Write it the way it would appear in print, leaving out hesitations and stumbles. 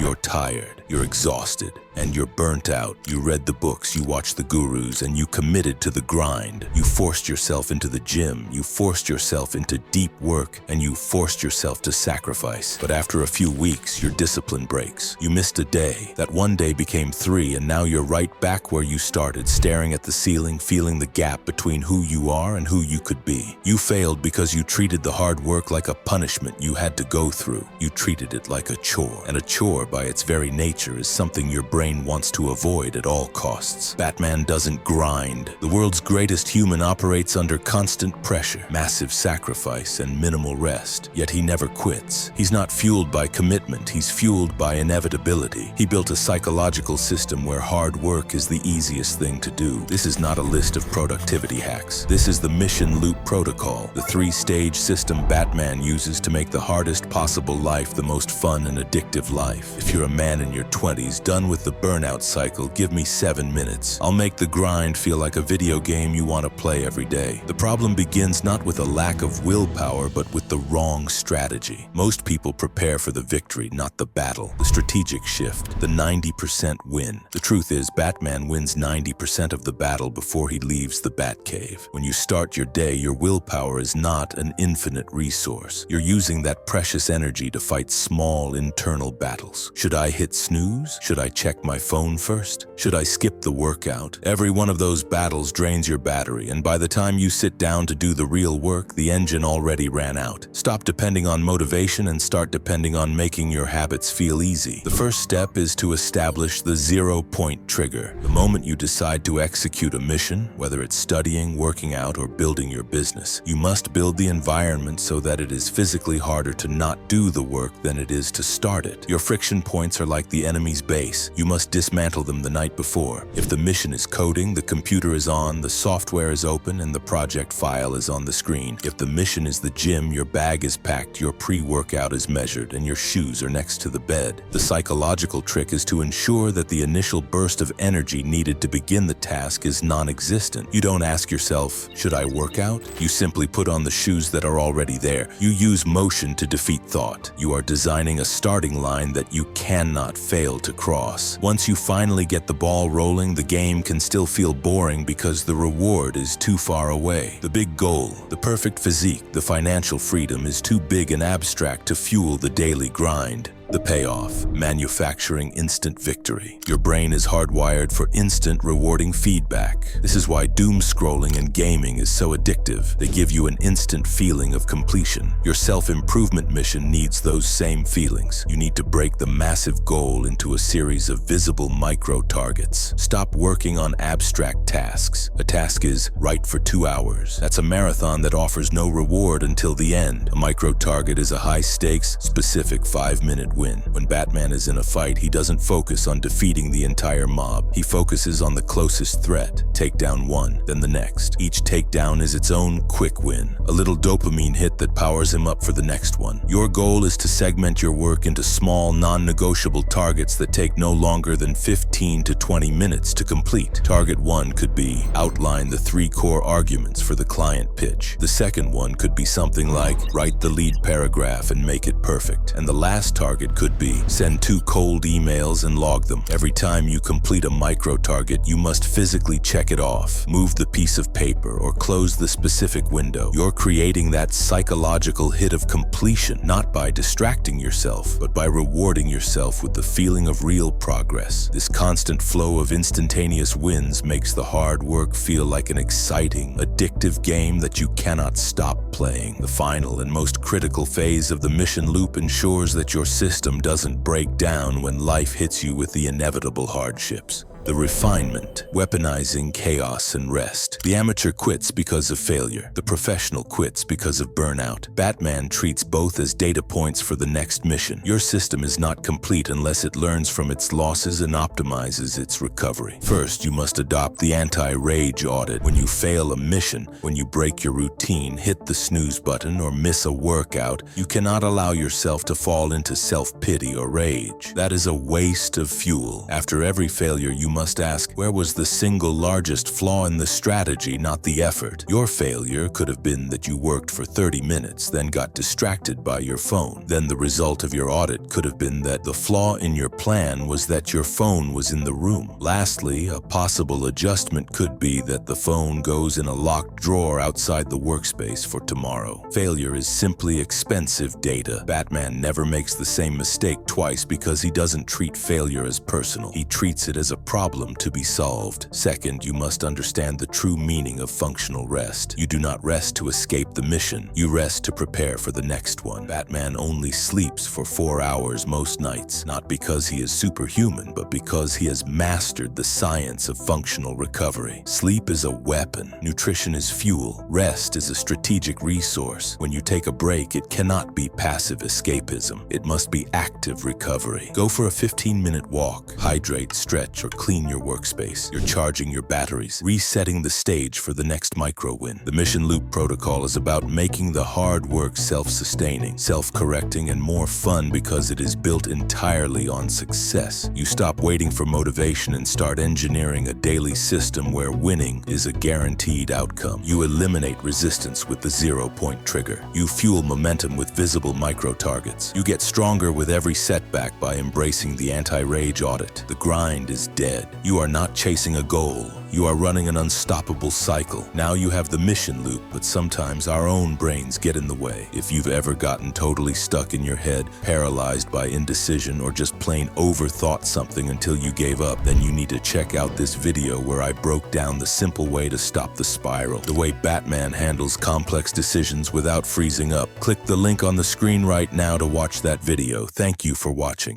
You're tired, you're exhausted, and you're burnt out. You read the books, you watched the gurus, and you committed to the grind. You forced yourself into the gym, you forced yourself into deep work, and you forced yourself to sacrifice. But after a few weeks, your discipline breaks. You missed a day. That one day became 3, and now you're right back where you started, staring at the ceiling, feeling the gap between who you are and who you could be. You failed because you treated the hard work like a punishment you had to go through. You treated it like a chore, and a chore by its very nature is something your brain wants to avoid at all costs. Batman doesn't grind. The world's greatest human operates under constant pressure, massive sacrifice, and minimal rest. Yet he never quits. He's not fueled by commitment, he's fueled by inevitability. He built a psychological system where hard work is the easiest thing to do. This is not a list of productivity hacks. This is the mission loop protocol, the 3-stage system Batman uses to make the hardest possible life the most fun and addictive life. If you're a man in your 20s, done with the burnout cycle, give me 7 minutes. I'll make the grind feel like a video game you want to play every day. The problem begins not with a lack of willpower, but with the wrong strategy. Most people prepare for the victory, not the battle. The strategic shift, the 90% win. The truth is, Batman wins 90% of the battle before he leaves the Batcave. When you start your day, your willpower is not an infinite resource. You're using that precious energy to fight small internal battles. Should I hit snooze? Should I check my phone first? Should I skip the workout? Every one of those battles drains your battery, and by the time you sit down to do the real work, the engine already ran out. Stop depending on motivation and start depending on making your habits feel easy. The first step is to establish the 0-point trigger. The moment you decide to execute a mission, whether it's studying, working out, or building your business, you must build the environment so that it is physically harder to not do the work than it is to start it. Your friction points are like the enemy's base. You must dismantle them the night before. If the mission is coding, the computer is on, the software is open, and the project file is on the screen. If the mission is the gym, your bag is packed, your pre-workout is measured, and your shoes are next to the bed. The psychological trick is to ensure that the initial burst of energy needed to begin the task is non-existent. You don't ask yourself, should I work out? You simply put on the shoes that are already there. You use motion to defeat thought. You are designing a starting line that you cannot fail to cross. Once you finally get the ball rolling, the game can still feel boring because the reward is too far away. The big goal, the perfect physique, the financial freedom is too big and abstract to fuel the daily grind. The payoff, manufacturing instant victory. Your brain is hardwired for instant rewarding feedback. This is why doom scrolling and gaming is so addictive. They give you an instant feeling of completion. Your self-improvement mission needs those same feelings. You need to break the massive goal into a series of visible micro-targets. Stop working on abstract tasks. A task is write for 2 hours. That's a marathon that offers no reward until the end. A micro-target is a high-stakes, specific 5-minute win. When Batman is in a fight, he doesn't focus on defeating the entire mob. He focuses on the closest threat. Take down one, then the next. Each takedown is its own quick win, a little dopamine hit that powers him up for the next one. Your goal is to segment your work into small, non-negotiable targets that take no longer than 15 to 20 minutes to complete. Target 1 could be outline the 3 core arguments for the client pitch. The second one could be something like write the lead paragraph and make it perfect. And the last target could be send 2 cold emails and log them. Every time you complete a micro-target, you must physically check it off, move the piece of paper, or close the specific window. You're creating that psychological hit of completion, not by distracting yourself, but by rewarding yourself with the feeling of real progress. This constant flow of instantaneous wins makes the hard work feel like an exciting, addictive game that you cannot stop playing. The final and most critical phase of the mission loop ensures that your system doesn't break down when life hits you with the inevitable hardships. The refinement, weaponizing chaos and rest. The amateur quits because of failure. The professional quits because of burnout. Batman treats both as data points for the next mission. Your system is not complete unless it learns from its losses and optimizes its recovery. First, you must adopt the anti-rage audit. When you fail a mission, when you break your routine, hit the snooze button, or miss a workout, you cannot allow yourself to fall into self-pity or rage. That is a waste of fuel. After every failure, you must ask, where was the single largest flaw in the strategy, not the effort? Your failure could have been that you worked for 30 minutes, then got distracted by your phone. Then the result of your audit could have been that the flaw in your plan was that your phone was in the room. Lastly, a possible adjustment could be that the phone goes in a locked drawer outside the workspace for tomorrow. Failure is simply expensive data. Batman never makes the same mistake twice because he doesn't treat failure as personal. He treats it as a problem to be solved. Second, you must understand the true meaning of functional rest. You do not rest to escape the mission. You rest to prepare for the next one. Batman only sleeps for 4 hours most nights, not because he is superhuman, but because he has mastered the science of functional recovery. Sleep is a weapon. Nutrition is fuel. Rest is a strategic resource. When you take a break, it cannot be passive escapism. It must be active recovery. Go for a 15-minute walk. Hydrate, stretch, or clean your workspace. You're charging your batteries, resetting the stage for the next micro-win. The Mission Loop protocol is about making the hard work self-sustaining, self-correcting, and more fun because it is built entirely on success. You stop waiting for motivation and start engineering a daily system where winning is a guaranteed outcome. You eliminate resistance with the 0-point trigger. You fuel momentum with visible micro-targets. You get stronger with every setback by embracing the anti-rage audit. The grind is dead. You are not chasing a goal. You are running an unstoppable cycle. Now you have the mission loop, but sometimes our own brains get in the way. If you've ever gotten totally stuck in your head, paralyzed by indecision, or just plain overthought something until you gave up, then you need to check out this video where I broke down the simple way to stop the spiral, the way Batman handles complex decisions without freezing up. Click the link on the screen right now to watch that video. Thank you for watching.